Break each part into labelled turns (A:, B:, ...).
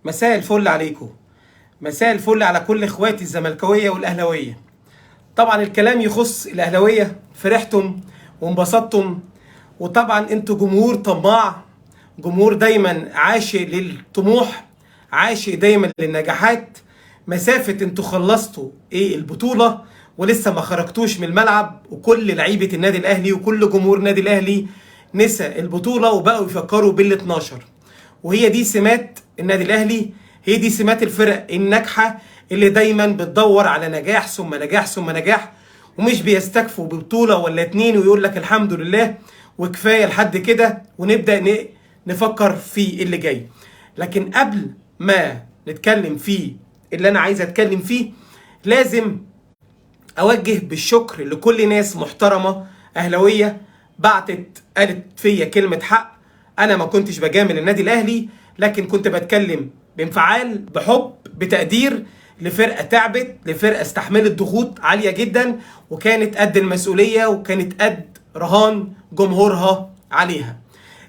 A: مساء الفل عليكم. مساء الفل على كل اخواتي الزملكاويه والاهلاويه. طبعا الكلام يخص الاهلاويه، فرحتم وانبسطتم، وطبعا انتوا جمهور طماع، جمهور دايما عاشق للطموح، عاشق دايما للنجاحات. مسافه انتوا خلصتوا البطوله ولسه ما خرجتوش من الملعب، وكل لعيبه النادي الاهلي وكل جمهور النادي الاهلي نسى البطوله وبقوا يفكروا بال 12. وهي دي سمات النادي الاهلي، هي دي سمات الفرق الناجحه اللي دايما بتدور على نجاح ثم نجاح ثم نجاح، ومش بيستكفوا ببطوله ولا اتنين ويقول لك الحمد لله وكفايه لحد كده ونبدا نفكر في اللي جاي. لكن قبل ما نتكلم في اللي انا عايز اتكلم فيه، لازم اوجه بالشكر لكل ناس محترمه اهلاويه بعتت قالت فيا كلمه حق. انا ما كنتش بجامل النادي الاهلي، لكن كنت بتكلم بانفعال، بحب، بتقدير لفرقه تعبت، لفرقه استحملت ضغوط عاليه جدا وكانت قد المسؤوليه وكانت قد رهان جمهورها عليها.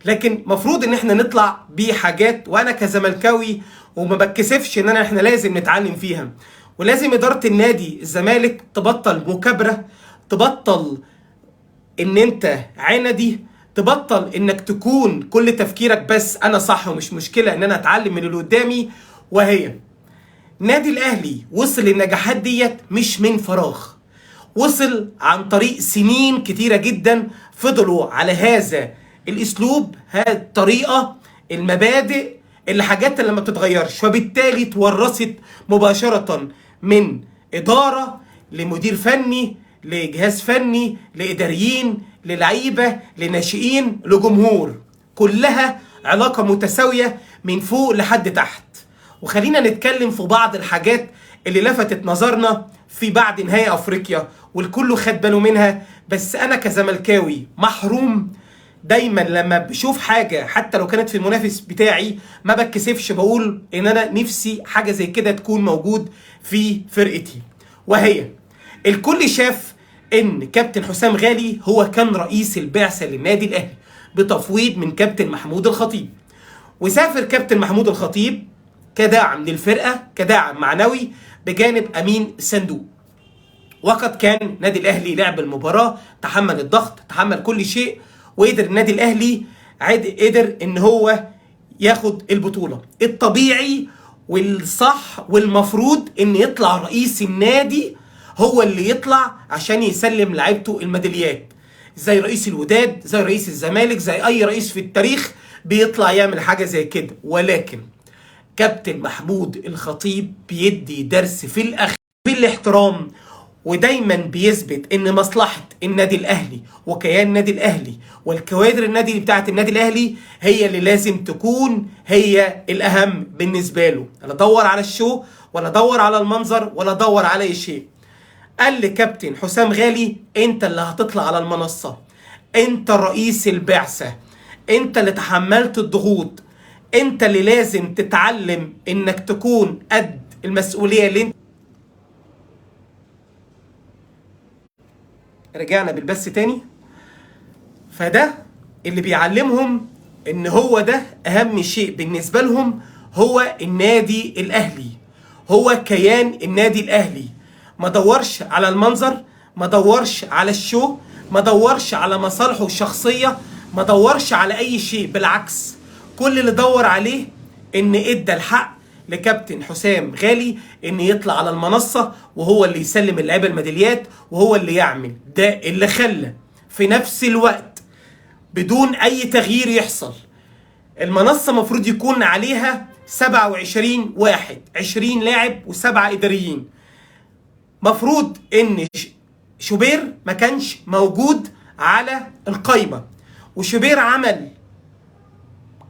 A: لكن مفروض ان احنا نطلع بحاجات، وانا كزملكاوي وما بتكسفش ان احنا لازم نتعلم فيها. ولازم اداره النادي الزمالك تبطل مكابره، تبطل ان انت عندي، تبطل انك تكون كل تفكيرك بس انا صح ومش مشكله ان انا اتعلم من اللي قدامي. وهي نادي الاهلي وصل للنجاحات ديت مش من فراغ، وصل عن طريق سنين كتيره جدا فضلوا على هذا الاسلوب، هذه الطريقه، المبادئ، الحاجات اللي ما بتتغيرش، فبالتالي اتورثت مباشره من اداره لمدير فني لجهاز فني لاداريين للعيبه لناشئين لجمهور، كلها علاقه متساويه من فوق لحد تحت. وخلينا نتكلم في بعض الحاجات اللي لفتت نظرنا في بعد نهائي افريقيا والكل خد باله منها، بس انا كزملكاوي محروم. دايما لما بشوف حاجه حتى لو كانت في المنافس بتاعي ما بتكسفش، بقول ان انا نفسي حاجه زي كده تكون موجود في فرقتي. وهي الكل شاف ان كابتن حسام غالي هو كان رئيس البعثه للنادي الاهلي بتفويض من كابتن محمود الخطيب، وسافر كابتن محمود الخطيب كداعم للفرقه، كداعم معنوي بجانب امين الصندوق. وقد كان نادي الاهلي لعب المباراه، تحمل الضغط، تحمل كل شيء، وقدر النادي الاهلي قدر ان هو ياخد البطوله. الطبيعي والصح والمفروض ان يطلع رئيس النادي هو اللي يطلع عشان يسلم لعيبته الميداليات، زي رئيس الوداد، زي رئيس الزمالك، زي اي رئيس في التاريخ بيطلع يعمل حاجه زي كده. ولكن كابتن محمود الخطيب بيدي درس في الاخير بالاحترام، ودايما بيثبت ان مصلحه النادي الاهلي وكيان النادي الاهلي والكوادر النادي بتاعه النادي الاهلي هي اللي لازم تكون هي الاهم بالنسبه له، لا ادور على الشو ولا ادور على المنظر ولا ادور على اي شيء. قال لكابتن حسام غالي انت اللي هتطلع على المنصه، انت رئيس البعثه، انت اللي تحملت الضغوط، انت اللي لازم تتعلم انك تكون قد المسؤوليه اللي انت. رجعنا بالبث تاني. فده اللي بيعلمهم ان هو ده اهم شيء بالنسبه لهم، هو النادي الاهلي، هو كيان النادي الاهلي. ما دورش على المنظر، ما دورش على الشو، ما دورش على مصالحه الشخصيه، ما دورش على اي شيء، بالعكس كل اللي دور عليه ان ادى الحق لكابتن حسام غالي ان يطلع على المنصه وهو اللي يسلم اللعيبه الميداليات وهو اللي يعمل. ده اللي خلى في نفس الوقت بدون اي تغيير يحصل المنصه مفروض يكون عليها 27 واحد، 20 لاعب و7 اداريين. مفروض ان شوبير ما كانش موجود على القايمه، وشوبير عمل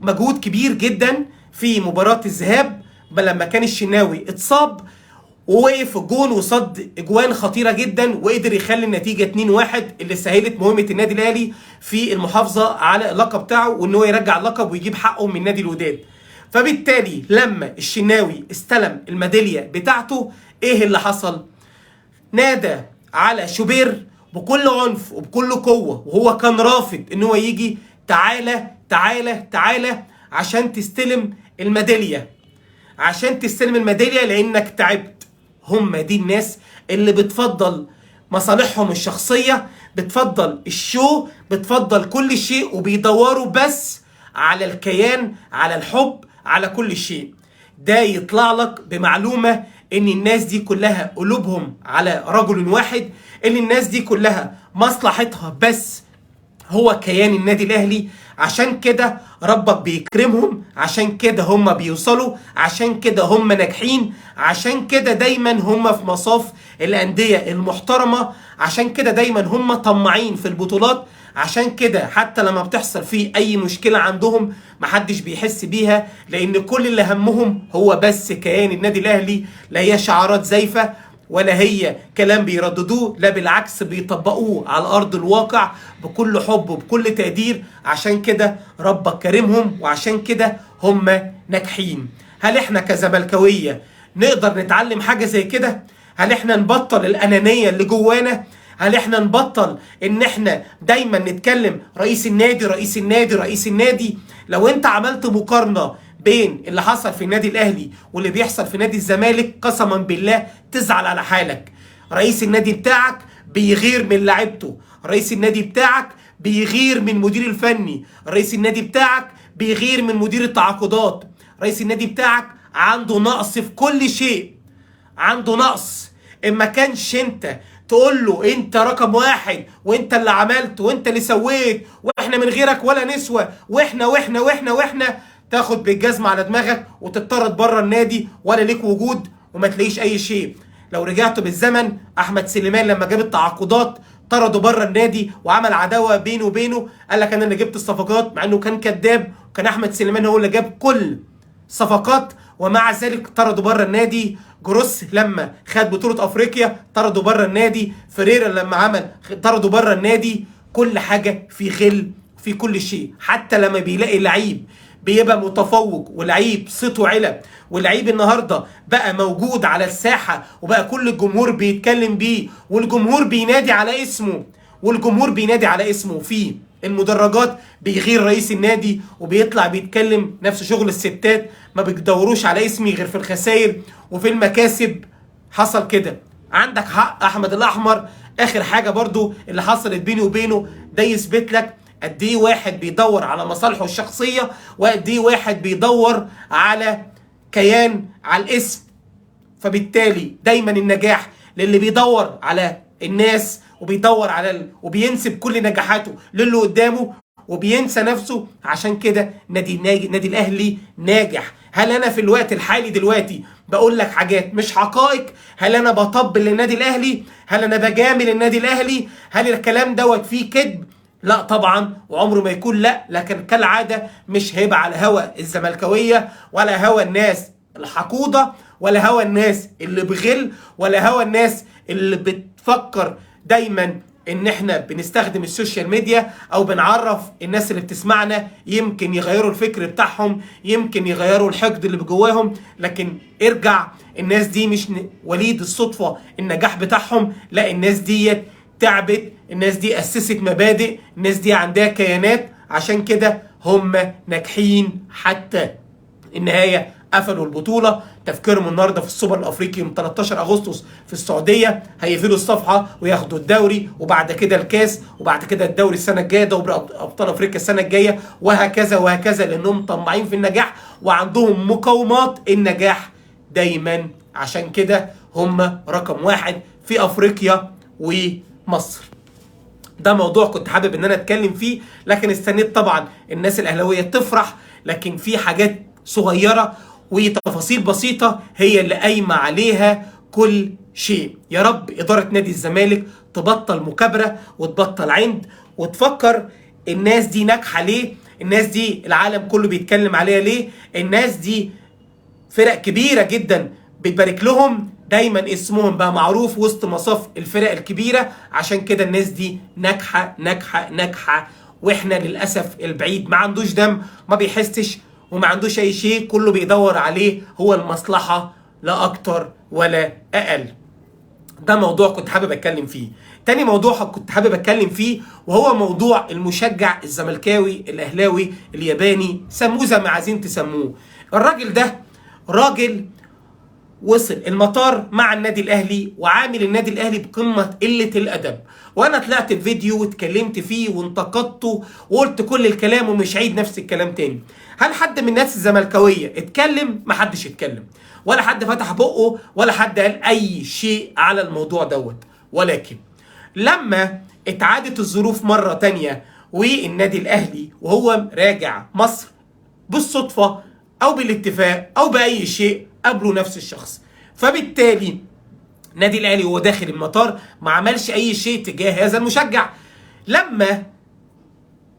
A: مجهود كبير جدا في مباراة الذهاب لما كان الشناوي اتصاب، ووقف الجون وصد اجوان خطيرة جدا وقدر يخلي النتيجة 2-1 اللي سهلت مهمة النادي الاهلي في المحافظة على اللقب بتاعه وان هو يرجع اللقب ويجيب حقه من نادي الوداد. فبالتالي لما الشناوي استلم الميدالية بتاعته ايه اللي حصل؟ نادى على شوبير بكل عنف وبكل قوة وهو كان رافض ان هو يجي، تعالى تعالى تعالى عشان تستلم الميدالية. عشان تستلم الميداليه لانك تعبت. هم دي الناس اللي بتفضل مصالحهم الشخصيه، بتفضل الشو، بتفضل كل شيء، وبيدوروا بس على الكيان، على الحب، على كل شيء. ده يطلع لك بمعلومه ان الناس دي كلها قلوبهم على رجل واحد، ان الناس دي كلها مصلحتها بس هو كيان النادي الاهلي. عشان كده ربك بيكرمهم، عشان كده هم بيوصلوا، عشان كده هم ناجحين، عشان كده دايما هم في مصاف الانديه المحترمه، عشان كده دايما هم طماعين في البطولات، عشان كده حتى لما بتحصل فيه اي مشكله عندهم محدش بيحس بيها، لان كل اللي همهم هو بس كيان النادي الاهلي. لا هي شعارات زايفه ولا هي كلام بيرددوه، لا بالعكس بيطبقوه على ارض الواقع بكل حب وبكل تقدير. عشان كده ربك كرمهم، وعشان كده هم ناجحين. هل احنا كزملكاويه نقدر نتعلم حاجه زي كده؟ هل احنا نبطل الانانيه اللي جوانا؟ هل احنا نبطل ان احنا دايما نتكلم رئيس النادي رئيس النادي رئيس النادي؟ لو انت عملت مقارنه بين اللي حصل في النادي الاهلي واللي بيحصل في نادي الزمالك قسما بالله تزعل على حالك. رئيس النادي بتاعك بيغير من لاعيبته، رئيس النادي بتاعك بيغير من مدير الفني، رئيس النادي بتاعك بيغير من مدير التعاقدات، رئيس النادي بتاعك عنده نقص في كل شيء، عنده نقص. اما كانش انت تقول له انت رقم واحد وانت اللي عملت وانت اللي سويت واحنا من غيرك ولا نسوى واحنا واحنا واحنا واحنا، تاخد بالجزمة على دماغك وتطرد بره النادي ولا ليك وجود وما تلاقيش اي شيء. لو رجعتوا بالزمن احمد سليمان لما جاب التعاقدات طرده بره النادي وعمل عداوه بينه وبينه، قال لك انا اللي جبت الصفقات، مع انه كان كذاب وكان احمد سليمان هو اللي جاب كل صفقات، ومع ذلك طردوا بره النادي. جروس لما خد بطوله افريقيا طردوا بره النادي، فريرا لما عمل طردوا بره النادي. كل حاجه في غل في كل شيء. حتى لما بيلاقي لعيب بيبقى متفوق ولعيب صيته علب ولعيب النهارده بقى موجود على الساحه وبقى كل الجمهور بيتكلم بيه والجمهور بينادي على اسمه، والجمهور بينادي على اسمه في المدرجات، بيغير رئيس النادي وبيطلع بيتكلم نفس شغل الستات، ما بيدوروش على اسمي غير في الخسائر وفي المكاسب. حصل كده. عندك حق احمد الاحمر، اخر حاجه برضو اللي حصلت بيني وبينه ده يثبت لك قد ايه واحد بيدور على مصالحه الشخصيه وقد ايه واحد بيدور على كيان، على الاسم. فبالتالي دايما النجاح للي بيدور على الناس وبيدور على وبينسب كل نجاحاته للي قدامه وبينسى نفسه. عشان كده نادي الاهلي ناجح. هل انا في الوقت الحالي دلوقتي بقول لك حاجات مش حقائق؟ هل انا بطبل للنادي الاهلي؟ هل انا بجامل النادي الاهلي؟ هل الكلام دوت فيه كذب؟ لا طبعا، وعمره ما يكون لا. لكن كالعاده مش هيبقى على هوا الزملكاويه ولا هوا الناس الحقوده ولا هوا الناس اللي بغل ولا هوا الناس اللي بتفكر دايما ان احنا بنستخدم السوشيال ميديا او بنعرف الناس اللي بتسمعنا يمكن يغيروا الفكر بتاعهم، يمكن يغيروا الحقد اللي جواهم. لكن ارجع، الناس دي مش وليد الصدفه النجاح بتاعهم، لا الناس دي تعبت، الناس دي اسست مبادئ، الناس دي عندها كيانات. عشان كده هم ناجحين. حتى النهايه قفلوا البطوله. تفكيرهم النهارده في السوبر الافريقي يوم 13 اغسطس في السعوديه، هيقفلوا الصفحه وياخدوا الدوري وبعد كده الكاس وبعد كده الدوري السنه الجايه، دوري ابطال افريقيا السنه الجايه، وهكذا وهكذا، لانهم طماعين في النجاح وعندهم مقومات النجاح دايما. عشان كده هم رقم واحد في افريقيا ومصر. ده موضوع كنت حابب ان انا اتكلم فيه، لكن استنيت طبعا الناس الاهلاويه تفرح، لكن في حاجات صغيره وتفاصيل بسيطه هي اللي قايمه عليها كل شيء. يا رب اداره نادي الزمالك تبطل مكابره وتبطل عند وتفكر الناس دي ناجحه ليه، الناس دي العالم كله بيتكلم عليها ليه، الناس دي فرق كبيره جدا بتبارك لهم، دايما اسمهم بقى معروف وسط مصاف الفرق الكبيره. عشان كده الناس دي ناجحه ناجحه ناجحه، واحنا للاسف البعيد ما عندوش دم، ما بيحسش وما عندوش اي شيء، كله بيدور عليه هو المصلحه لا اكتر ولا اقل. ده موضوع كنت حابب اتكلم فيه. تاني موضوع كنت حابب اتكلم فيه وهو موضوع المشجع الزملكاوي الاهلاوي الياباني، سموه زي ما عايزين تسموه. الراجل ده راجل وصل المطار مع النادي الاهلي وعامل النادي الاهلي بقمه قله الادب، وانا طلعت بفيديو واتكلمت فيه وانتقدته وقلت كل الكلام ومش عيد نفس الكلام تاني. هل حد من الناس الزملكاويه اتكلم؟ محدش اتكلم، ولا حد فتح بقه، ولا حد قال اي شيء على الموضوع دوت. ولكن لما اتعادت الظروف مره تانيه والنادي الاهلي وهو راجع مصر بالصدفه او بالاتفاق او باي شيء قابلوا نفس الشخص، فبالتالي نادي الاهلي وهو داخل المطار ما عملش اي شيء تجاه هذا المشجع. لما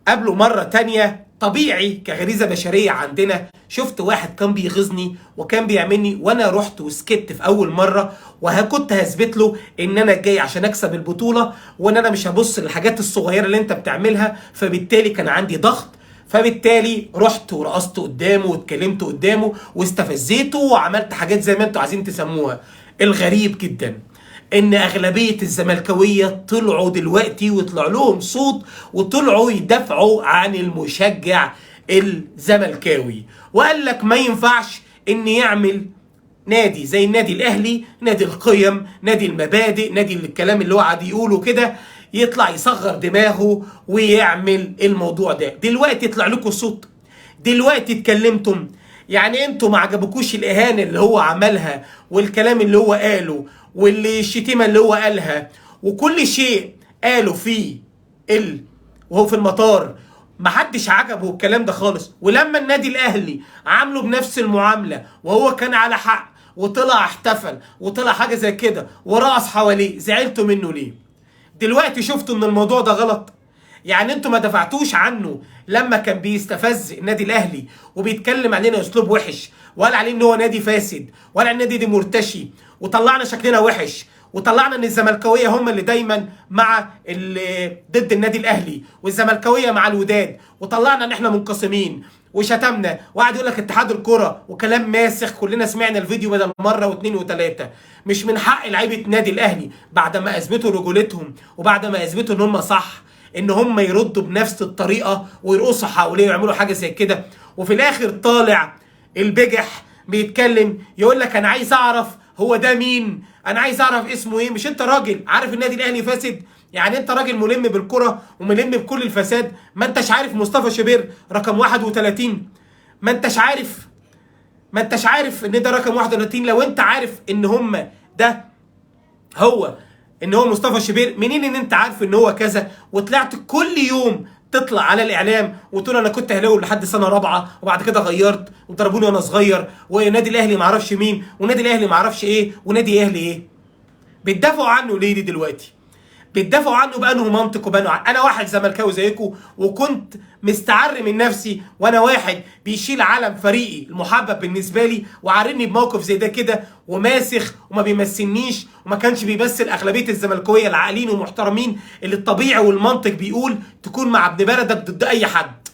A: قابله مره تانية طبيعي كغريزه بشريه عندنا، شفت واحد كان بيغيظني وكان بيعملني وانا رحت وسكت في اول مره، وكنت هثبت له ان انا جاي عشان اكسب البطوله وان انا مش هبص للحاجات الصغيره اللي انت بتعملها. فبالتالي كان عندي ضغط، فبالتالي رحت ورقصت قدامه واتكلمت قدامه واستفزيته وعملت حاجات زي ما انتوا عايزين تسموها. الغريب جدا ان اغلبيه الزملكاويه طلعوا دلوقتي وطلع لهم صوت وطلعوا يدافعوا عن المشجع الزملكاوي، وقال لك ما ينفعش ان يعمل نادي زي النادي الاهلي، نادي القيم، نادي المبادئ، نادي الكلام اللي هو قاعد يقوله كده، يطلع يصغر دماغه ويعمل الموضوع ده. دلوقتي يطلع لكم صوت، دلوقتي اتكلمتم، يعني انتوا ما عجبكوش الاهانه اللي هو عملها والكلام اللي هو قاله والشتيمه اللي هو قالها وكل شيء قاله فيه وهو في المطار، محدش عجبه الكلام ده خالص. ولما النادي الاهلي عامله بنفس المعامله وهو كان على حق وطلع احتفل وطلع حاجه زي كده ورقص حواليه، زعلتوا منه ليه؟ دلوقتي شفتوا ان الموضوع ده غلط؟ يعني انتوا ما دفعتوش عنه لما كان بيستفز النادي الاهلي وبيتكلم علينا اسلوب وحش، وقال عليه ان هو نادي فاسد، وقال النادي دي مرتشي، وطلعنا شكلنا وحش، وطلعنا ان الزملكاويه هم اللي دايما مع ضد النادي الاهلي والزملكاويه مع الوداد، وطلعنا ان احنا منقسمين، وشتمنا وقعد يقول لك اتحاد الكره وكلام ماسخ. كلنا سمعنا الفيديو بدل مره واثنين وثلاثه. مش من حق لعيبه النادي الاهلي بعد ما اثبتوا رجولتهم وبعد ما اثبتوا ان هم صح ان هم يردوا بنفس الطريقه ويرقصوا حواليه ويعملوا حاجه زي كده؟ وفي الاخر طالع البجح بيتكلم يقول لك انا عايز اعرف هو ده مين، انا عايز اعرف اسمه ايه. مش انت راجل عارف النادي الاهلي فاسد؟ يعني انت راجل ملم بالكره وملم بكل الفساد؟ ما انتش عارف مصطفى شوبير رقم 31؟ ما انتش عارف ان ده رقم 31؟ لو انت عارف ان هم ده هو ان هو مصطفى شوبير، منين ان انت عارف ان هو كذا وطلعت كل يوم تطلع على الاعلام وتقول انا كنت اهلاوي لحد سنه رابعه وبعد كده غيرت وضربوني وانا صغير ونادي الاهلي ما اعرفش مين ونادي الاهلي ما اعرفش ايه ونادي اهلي ايه؟ بتدافعوا عنه ليه دي دلوقتي؟ بتدافعوا عنه بانه منطق انا واحد زملكاوي زيكم وكنت مستعر من نفسي، وانا واحد بيشيل علم فريقي المحبب بالنسبه لي وعارضني بموقف زي ده كده وماسخ وما بيمثلنيش وما كانش بيمثل اغلبيه الزملكاويه العاقلين ومحترمين اللي الطبيعي والمنطق بيقول تكون مع ابن بلدك ضد اي حد.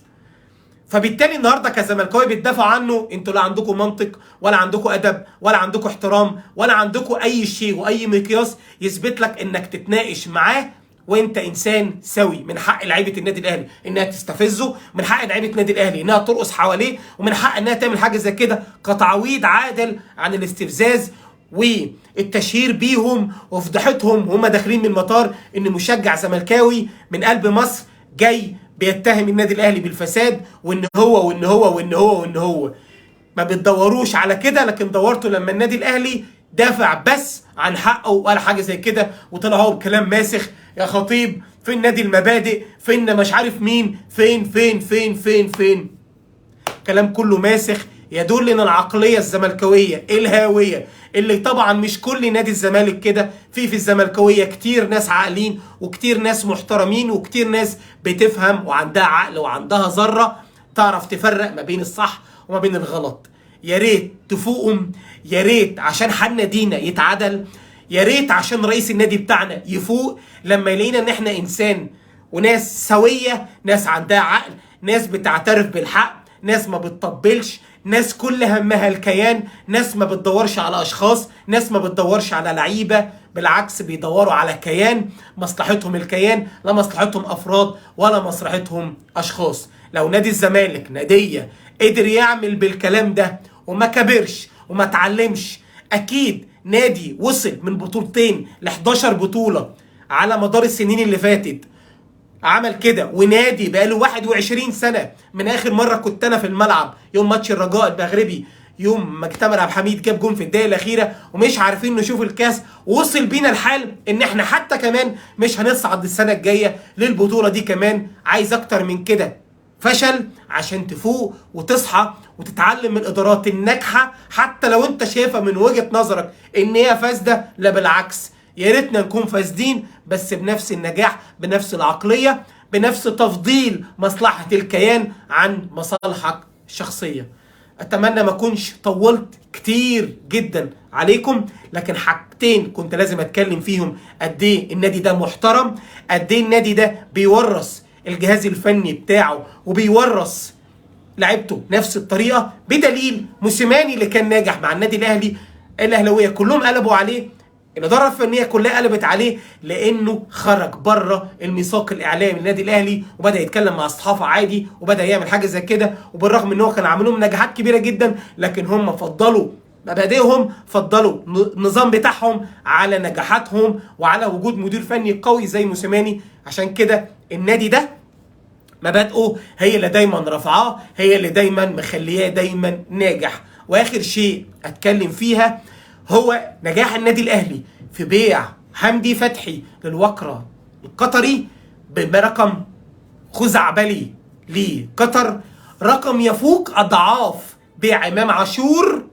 A: فبالتالي النهارده كزملكاوي بتدافعوا عنه، انتوا لا عندكم منطق ولا عندكم ادب ولا عندكم احترام ولا عندكم اي شيء واي مقياس يثبت لك انك تتناقش معاه وانت انسان سوي. من حق لعيبه النادي الاهلي انها تستفزه، من حق لعيبه النادي الاهلي انها ترقص حواليه، ومن حق انها تعمل حاجه زي كده كتعويض عادل عن الاستفزاز والتشهير بيهم وفضحتهم وهم داخلين من المطار ان مشجع زملكاوي من قلب مصر جاي بيتهم النادي الاهلي بالفساد وان هو ما بتدوروش على كده، لكن دورتوا لما النادي الاهلي دافع بس عن حقه ولا حاجه زي كده وطلع هو بكلام ماسخ. يا خطيب فين نادي المبادئ؟ فين مش عارف مين؟ فين كلام كله ماسخ يدل ان العقليه الزملكاويه الهاويه اللي طبعا مش كل نادي الزمالك كده، في الزملكاويه كتير ناس عاقلين وكتير ناس محترمين وكتير ناس بتفهم وعندها عقل وعندها ذره تعرف تفرق ما بين الصح وما بين الغلط. يا ريت تفوقهم، يا ريت عشان حال نادينا يتعدل، يا ريت عشان رئيس النادي بتاعنا يفوق لما يلاقينا ان احنا انسان وناس سويه، ناس عندها عقل، ناس بتعترف بالحق، ناس ما بتطبلش، ناس كل همها الكيان، ناس ما بتدورش على اشخاص، ناس ما بتدورش على لعيبه، بالعكس بيدوروا على كيان، مصلحتهم الكيان لا مصلحتهم افراد ولا مصلحتهم اشخاص. لو نادي الزمالك ناديه قدر يعمل بالكلام ده وما كبرش وما اتعلمش. اكيد نادي وصل من بطولتين ل 11 بطوله على مدار السنين اللي فاتت عمل كده، ونادي بقاله 21 سنه من اخر مره كنت انا في الملعب يوم ماتش الرجاء المغربي، يوم ما اجتمع عبد الحميد جاب جون في الدقيقه الاخيره ومش عارفين نشوف الكاس. وصل بينا الحال ان احنا حتى كمان مش هنصعد السنه الجايه للبطوله دي كمان. عايز اكتر من كده. فشل عشان تفوق وتصحى وتتعلم من الادارات الناجحه، حتى لو انت شايفها من وجهه نظرك ان هي فاسده. لا بالعكس، يا ريتنا نكون فاسدين بس بنفس النجاح، بنفس العقليه، بنفس تفضيل مصلحه الكيان عن مصالحك الشخصيه. اتمنى ما اكونش طولت كتير جدا عليكم، لكن حاجتين كنت لازم اتكلم فيهم. قد ايه النادي ده محترم، قد ايه النادي ده بيورث الجهاز الفني بتاعه وبيورث لعيبته نفس الطريقه، بدليل موسيماني اللي كان ناجح مع النادي الاهلي، الاهلاويه كلهم قلبوا عليه، الاداره الفنيه كلها قلبت عليه لانه خرج بره الميثاق الاعلامي للنادي الاهلي وبدا يتكلم مع الصحافه عادي وبدا يعمل حاجه زي كده. وبالرغم ان هو كان عامل لهم نجاحات كبيره جدا، لكن هم فضلوا مبادئهم، فضلوا النظام بتاعهم على نجاحاتهم وعلى وجود مدير فني قوي زي موسيماني. عشان كده النادي ده مبادئه هي اللي دايما رافعاه، هي اللي دايما مخلياه دايما ناجح. واخر شيء اتكلم فيها هو نجاح النادي الاهلي في بيع حمدي فتحي للوقرة القطري برقم خزعبلي لقطر، رقم يفوق اضعاف بيع امام عاشور.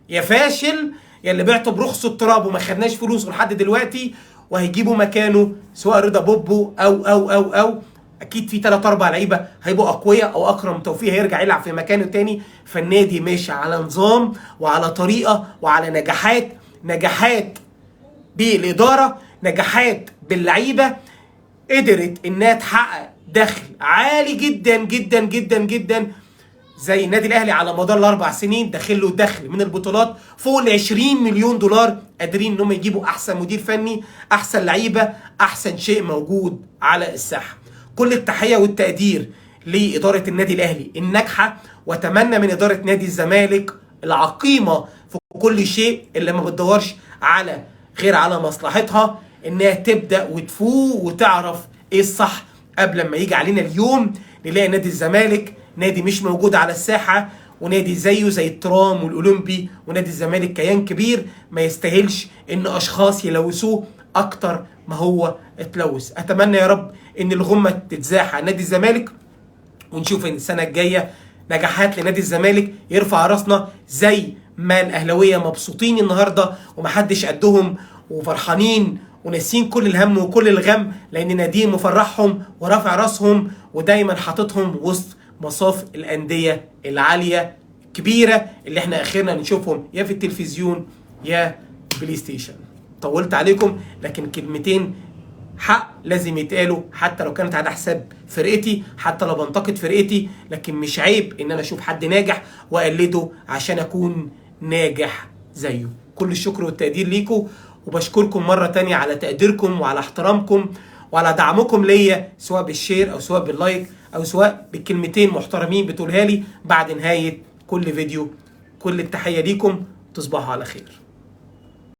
A: يا فاشل يا اللي بعته برخص التراب وما خدناش فلوسه لحد دلوقتي، وهيجيبوا مكانه سواء رضا بوبو او اكيد في 3-4 لعيبه هيبقوا اقوياء، او اكرم توفيق هيرجع يلعب في مكانه تاني. فالنادي ماشي على نظام وعلى طريقه وعلى نجاحات بالاداره، نجاحات باللعيبه، قدرت انها تحقق دخل عالي جدا جدا جدا جدا زي النادي الاهلي على مدار الاربع سنين. داخل له دخل من البطولات فوق ال 20 مليون دولار. قادرين انهم يجيبوا احسن مدير فني، احسن لعيبه، احسن شيء موجود على الساحه. كل التحيه والتقدير لاداره النادي الاهلي الناجحه، واتمنى من اداره نادي الزمالك العقيمه في كل شيء اللي ما بتدورش على غير على مصلحتها انها تبدا وتفوق وتعرف ايه الصح قبل ما يجي علينا اليوم نلاقي نادي الزمالك نادي مش موجود على الساحه، ونادي زيه زي الترام والاولمبي. ونادي الزمالك كيان كبير ما يستاهلش ان اشخاص يلوثوه اكتر ما هو اتلوث. اتمنى يا رب ان الغمه تتزاح على نادي الزمالك، ونشوف ان السنه الجايه نجاحات لنادي الزمالك يرفع راسنا زي ما الاهلاويه مبسوطين النهارده ومحدش قدهم وفرحانين وناسين كل الهم وكل الغم، لان ناديهم مفرحهم ورافع راسهم ودايما حاططهم وسط مصاف الانديه العاليه الكبيره اللي احنا اخرنا نشوفهم يا في التلفزيون يا بلاي ستيشن. طولت عليكم، لكن كلمتين حق لازم يتقالوا حتى لو كانت على حساب فرقتي، حتى لو بنتقد فرقتي، لكن مش عيب ان انا اشوف حد ناجح واقلده عشان اكون ناجح زيه. كل الشكر والتقدير ليكم، وبشكركم مرة تانية على تقديركم وعلى احترامكم وعلى دعمكم ليا، سواء بالشير او سواء باللايك او سواء بالكلمتين محترمين بتقولها لي بعد نهاية كل فيديو. كل التحية ليكم، تصبحوا على خير.